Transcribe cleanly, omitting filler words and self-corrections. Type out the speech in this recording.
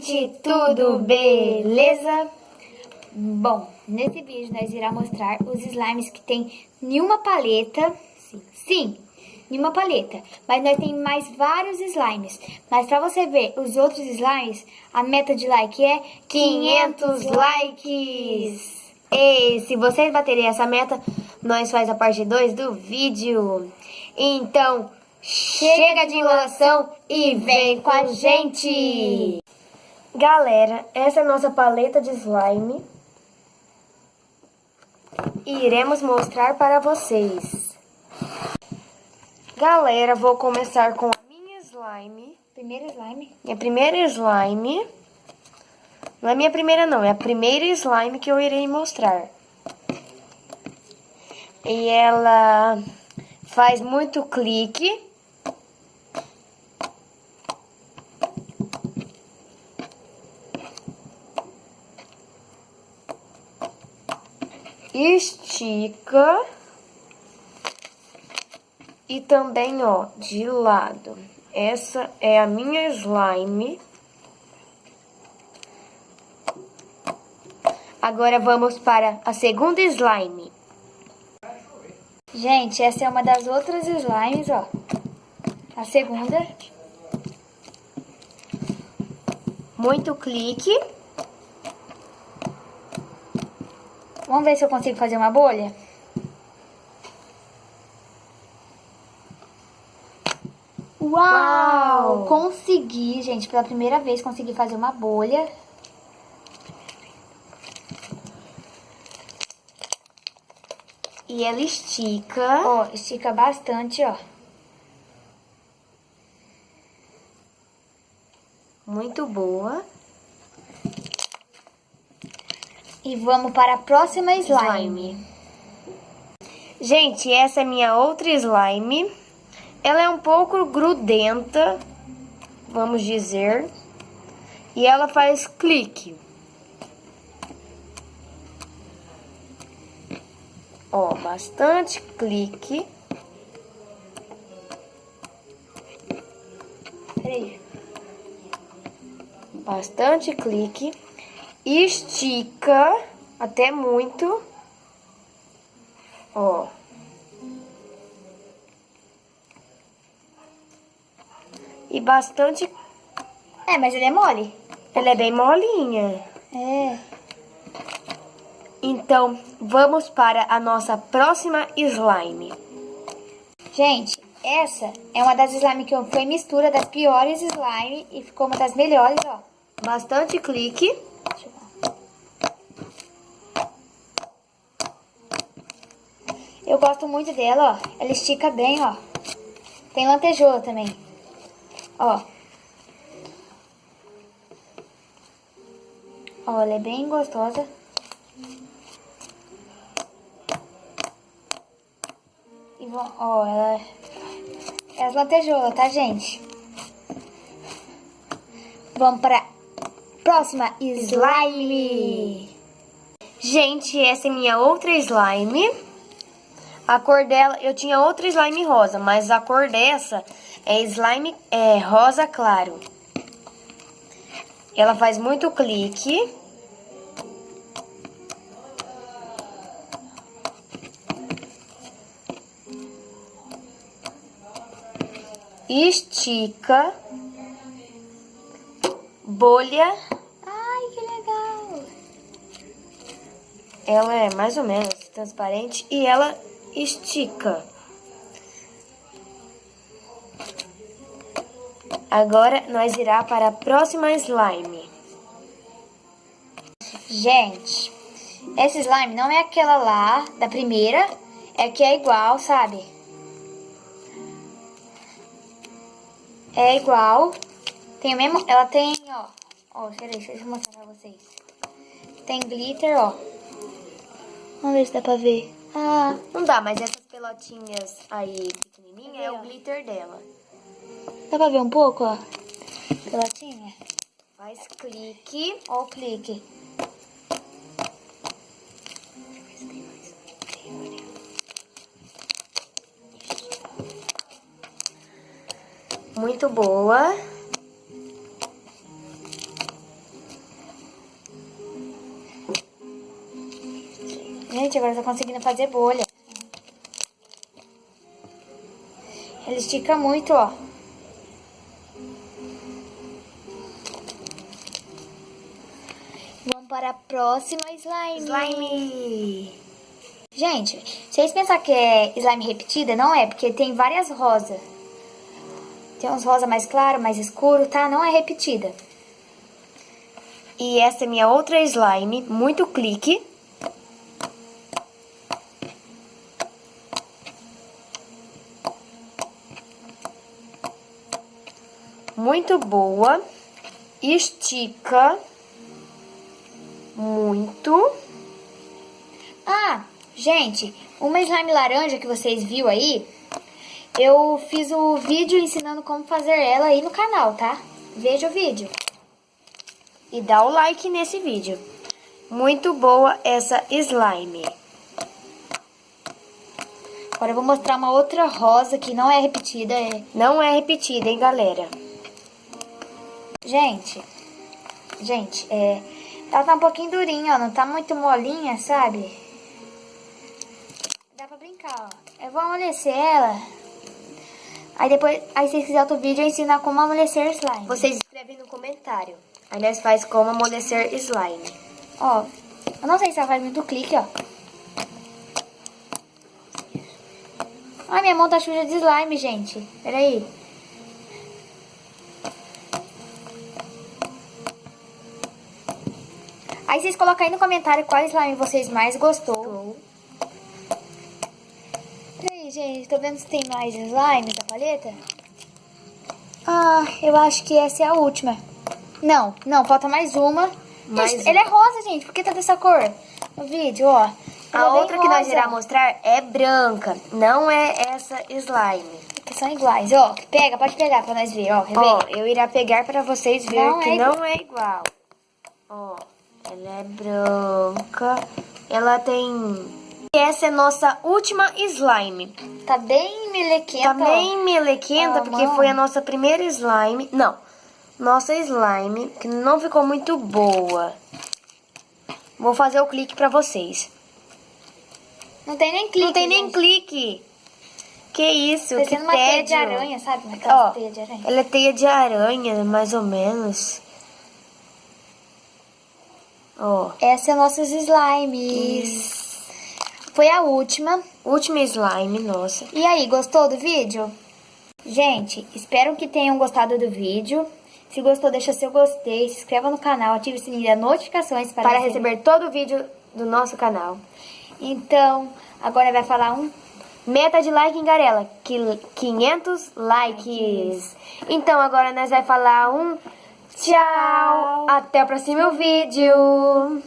gente, tudo beleza? Bom, nesse vídeo nós iremos mostrar os slimes que tem em uma paleta. Sim, em uma paleta. Mas nós tem mais vários slimes. Mas pra você ver os outros slimes, a meta de like é 500 likes. E se vocês baterem essa meta, nós faz a parte 2 do vídeo. Então, chega de enrolação e vem com a gente! Galera, essa é a nossa paleta de slime. E iremos mostrar para vocês. Galera, vou começar com a minha slime. Primeiro slime? Minha primeira slime. Não é minha primeira não, é a primeira slime que eu irei mostrar. E ela faz muito clique. Estica. E também, ó, de lado. Essa é a minha slime. Agora vamos para a segunda slime. Gente, essa é uma das outras slimes, ó. A segunda. Muito clique. Vamos ver se eu consigo fazer uma bolha. Uau! Consegui, gente. Pela primeira vez consegui fazer uma bolha. E ela estica. Ó, estica bastante, ó. Muito boa. E vamos para a próxima slime. Gente, essa é minha outra slime. Ela é um pouco grudenta, vamos dizer. E ela faz clique. Ó, bastante clique. Peraí. Bastante clique. Estica até muito. Ó. E bastante... É, mas ele é mole. Ela é bem molinha. É. Então, vamos para a nossa próxima slime. Gente, essa é uma das slime que foi mistura das piores slime e ficou uma das melhores, ó. Bastante clique. Deixa eu ver. Eu gosto muito dela, ó. Ela estica bem, ó. Tem lantejoula também. Ó. Ó, ela é bem gostosa. E ó, ela é as lantejoulas, tá, gente? Vamos para próxima slime. Gente, essa é minha outra slime. A cor dela, eu tinha outra slime rosa, mas a cor dessa é slime rosa claro. Ela faz muito clique. Estica. Bolha. Ai, que legal. Ela é mais ou menos transparente e ela estica. Agora nós irá para a próxima slime. Gente, essa slime não é aquela lá da primeira, é que é igual, sabe? É igual. Tem o mesmo, ela tem, ó. Ó, peraí, deixa eu mostrar pra vocês. Tem glitter, ó. Vamos ver se dá pra ver. Ah, Não dá, mas essas pelotinhas aí pequenininha é o glitter dela. dá pra ver um pouco, ó. Pelotinha. Faz clique. Ó o clique. Muito boa. Gente, agora eu tô conseguindo fazer bolha. Ele estica muito, ó. Vamos para a próxima slime. Slime! Gente, se vocês pensarem que é slime repetida, não é, porque tem várias rosas. Tem uns rosa mais claro, mais escuro, tá? Não é repetida. E essa é minha outra slime, muito clique. Muito boa. Estica muito. Ah, gente, uma slime laranja que vocês viram aí, eu fiz o vídeo ensinando como fazer ela aí no canal, tá? Veja o vídeo. E dá o like nesse vídeo. Muito boa essa slime. Agora eu vou mostrar uma outra rosa que não é repetida. Não é repetida, hein, galera? Gente, ela tá um pouquinho durinha, ó, não tá muito molinha, sabe? Dá pra brincar, ó. Eu vou amolecer ela. Aí depois, aí se vocês quiserem outro vídeo, eu ensino como amolecer slime. Vocês escrevem no comentário. Aí nós faz como amolecer slime. Ó, eu não sei se ela faz muito clique, ó. Ai, minha mão tá suja de slime, gente. Peraí. Aí vocês colocam aí no comentário qual slime vocês mais gostou. Peraí, gente, tô vendo se tem mais slime da paleta. Ah, eu acho que essa é a última. Não, falta mais uma. Gente, ele é rosa, gente. Por que tá dessa cor? No vídeo, ó. A outra que nós irá mostrar é branca. Não é essa slime. Que são iguais, ó. Pega, pode pegar pra nós ver, ó. Ó, eu irá pegar para vocês ver Não que é não é igual. Ó, ela é branca. Ela tem... E essa é nossa última slime. Tá bem melequenta, Tá bem melequenta, Ah, porque mão. foi a nossa primeira slime. Não, nossa slime, que não ficou muito boa. Vou fazer o clique pra vocês. Não tem nem clique, Não tem nem gente. clique. Que isso, que Parecendo uma teia de tédio. aranha, sabe? Aquela Ó, teia de aranha. ela é teia de aranha, mais ou menos. Ó, Essa é nossas slimes. Foi a última. última slime nossa. E aí, gostou do vídeo? Gente, espero que tenham gostado do vídeo. Se gostou, deixa seu gostei, se inscreva no canal, ative o sininho das notificações Para receber todo o vídeo do nosso canal. Então, agora vai falar um... Meta de like em Garela, 500 likes. Então agora nós vai falar um tchau. Até o próximo vídeo.